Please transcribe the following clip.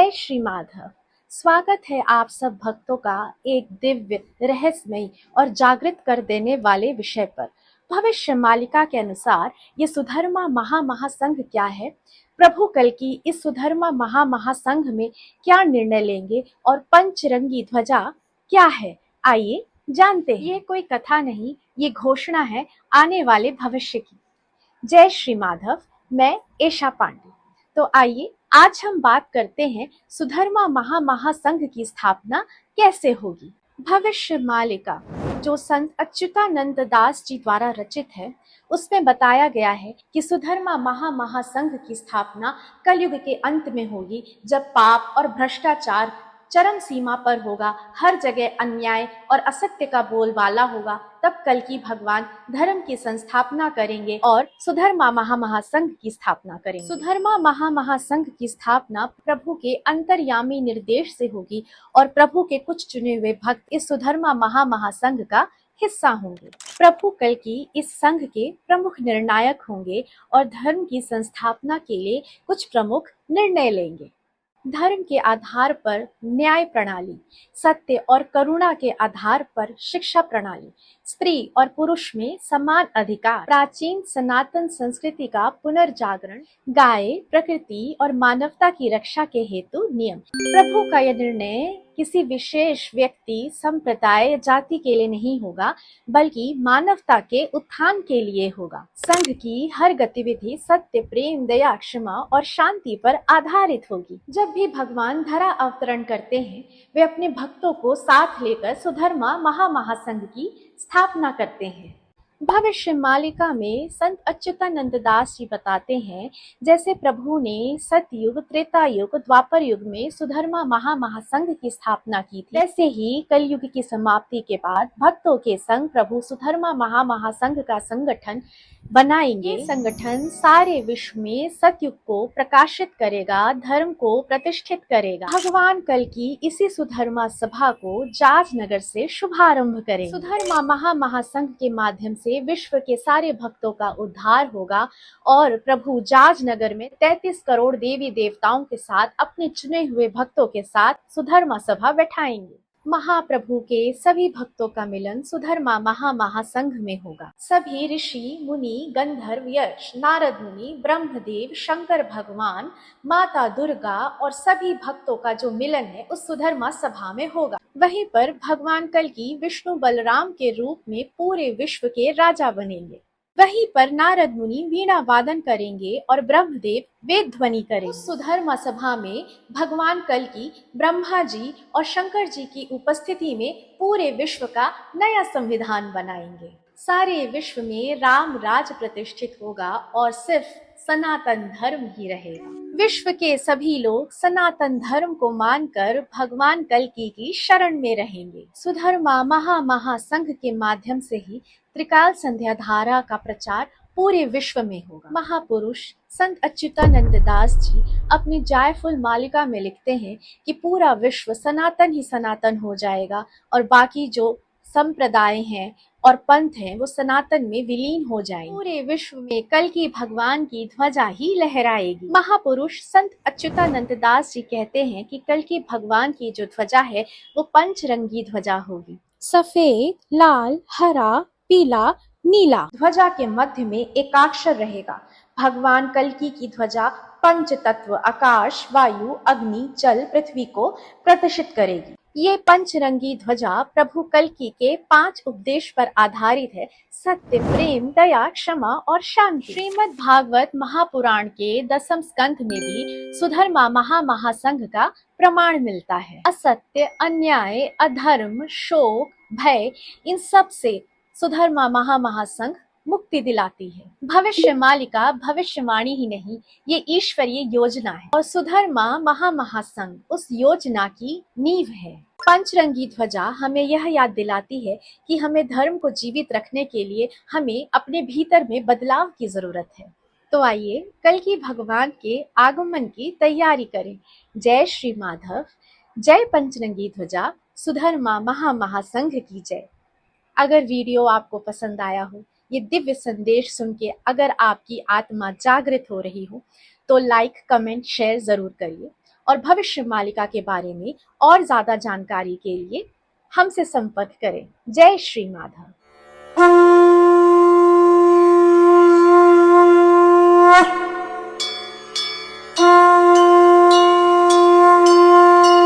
जय श्री माधव। स्वागत है आप सब भक्तों का एक दिव्य, रहस्यमयी और जागृत कर देने वाले विषय पर। भविष्य मालिका के अनुसार ये सुधर्मा महासंघ क्या है, प्रभु कल की इस सुधर्मा महासंघ में क्या निर्णय लेंगे और पंचरंगी ध्वजा क्या है, आइए जानते हैं। ये कोई कथा नहीं, ये घोषणा है आने वाले भविष्य की। जय श्री माधव, मैं एशा पांडे। तो आइए आज हम बात करते हैं सुधर्मा महासंघ की स्थापना कैसे होगी। भविष्य मालिका जो संत अच्युतानंद दास जी द्वारा रचित है, उसमें बताया गया है कि सुधर्मा महासंघ की स्थापना कलयुग के अंत में होगी, जब पाप और भ्रष्टाचार चरम सीमा पर होगा, हर जगह अन्याय और असत्य का बोलबाला होगा। तब कल की भगवान धर्म की संस्थापना करेंगे और सुधर्मा महासंघ की स्थापना करेंगे। सुधर्मा महासंघ की स्थापना प्रभु के अंतर्यामी निर्देश से होगी और प्रभु के कुछ चुने हुए भक्त इस सुधर्मा महासंघ का हिस्सा होंगे। प्रभु कल की इस संघ के प्रमुख निर्णायक होंगे और धर्म की संस्थापना के लिए कुछ प्रमुख निर्णय लेंगे। धर्म के आधार पर न्याय प्रणाली, सत्य और करुणा के आधार पर शिक्षा प्रणाली, स्त्री और पुरुष में समान अधिकार, प्राचीन सनातन संस्कृति का पुनर्जागरण, गाय, प्रकृति और मानवता की रक्षा के हेतु नियम। प्रभु का यह निर्णय किसी विशेष व्यक्ति, संप्रदाय, जाति के लिए नहीं होगा, बल्कि मानवता के उत्थान के लिए होगा। संघ की हर गतिविधि सत्य, प्रेम, दया, क्षमा और शांति पर आधारित होगी। जब भी भगवान धरा अवतरण करते हैं, वे अपने भक्तों को साथ लेकर सुधर्मा महासंघ की स्थापना करते हैं। भविष्य मालिका में संत अच्युतानंद दास जी बताते हैं, जैसे प्रभु ने सतयुग, त्रेता युग, द्वापर युग में सुधर्मा महासंघ की स्थापना की थी, वैसे ही कलयुग की समाप्ति के बाद भक्तों के संग प्रभु सुधर्मा महासंघ का संगठन बनाएंगे। ये संगठन सारे विश्व में सतयुग को प्रकाशित करेगा, धर्म को प्रतिष्ठित करेगा। भगवान कल की इसी सुधर्मा सभा को जाज नगर से शुभारंभ करेंगे। सुधर्मा महासंघ के माध्यम से विश्व के सारे भक्तों का उद्धार होगा और प्रभु जाज नगर में 33 करोड़ देवी देवताओं के साथ अपने चुने हुए भक्तों के साथ सुधर्मा सभा बैठाएंगे। महाप्रभु के सभी भक्तों का मिलन सुधर्मा महासंघ में होगा। सभी ऋषि, मुनि, गंधर्व, यक्ष, नारद मुनि, ब्रह्मदेव, शंकर भगवान, माता दुर्गा और सभी भक्तों का जो मिलन है उस सुधर्मा सभा में होगा। वहीं पर भगवान कल की विष्णु बलराम के रूप में पूरे विश्व के राजा बनेंगे। वहीं पर नारद मुनि वीणा वादन करेंगे और ब्रह्मदेव वेद ध्वनि करेंगे। उस सुधर्मा सभा में भगवान कल की ब्रह्मा जी और शंकर जी की उपस्थिति में पूरे विश्व का नया संविधान बनाएंगे। सारे विश्व में राम राज प्रतिष्ठित होगा और सिर्फ सनातन धर्म ही रहेगा। विश्व के सभी लोग सनातन धर्म को मानकर भगवान कल्कि की शरण में रहेंगे। सुधर्मा महासंघ के माध्यम से ही त्रिकाल संध्या धारा का प्रचार पूरे विश्व में होगा। महापुरुष संत अच्युतानंद दास जी अपनी जायफुल मालिका में लिखते हैं कि पूरा विश्व सनातन ही सनातन हो जाएगा और बाकी जो संप्रदाय हैं और पंथ हैं वो सनातन में विलीन हो जाएंगे। पूरे विश्व में कल की भगवान की ध्वजा ही लहराएगी। महापुरुष संत अच्युतानंद दास जी कहते हैं कि कल की भगवान की जो ध्वजा है वो पंचरंगी ध्वजा होगी। सफेद, लाल, हरा, पीला, नीला। ध्वजा के मध्य में एकाक्षर रहेगा। भगवान कल्कि की ध्वजा पंच तत्व आकाश, वायु, अग्नि, जल, पृथ्वी को प्रदर्शित करेगी। ये पंचरंगी ध्वजा प्रभु कल्कि के 5 उपदेश पर आधारित है: सत्य, प्रेम, दया, क्षमा और शांति। श्रीमद् भागवत महापुराण के 10वें स्कंध में भी सुधर्मा महासंघ का प्रमाण मिलता है। असत्य, अन्याय, अधर्म, शोक, भय, इन सब से सुधर्मा महासंघ मुक्ति दिलाती है। भविष्य मालिका भविष्यवाणी ही नहीं, ये ईश्वरीय योजना है और सुधर्मा महासंघ उस योजना की नींव है। पंचरंगी ध्वजा हमें यह याद दिलाती है कि हमें धर्म को जीवित रखने के लिए हमें अपने भीतर में बदलाव की जरूरत है। तो आइए कल की भगवान के आगमन की तैयारी करें। जय श्री माधव, जय पंचरंगी ध्वजा, सुधर्मा महासंघ की जय। अगर वीडियो आपको पसंद आया हो, ये दिव्य संदेश सुन के अगर आपकी आत्मा जागृत हो रही हो, तो लाइक, कमेंट, शेयर जरूर करिए और भविष्य मालिका के बारे में और ज्यादा जानकारी के लिए हमसे संपर्क करें। जय श्री माधव।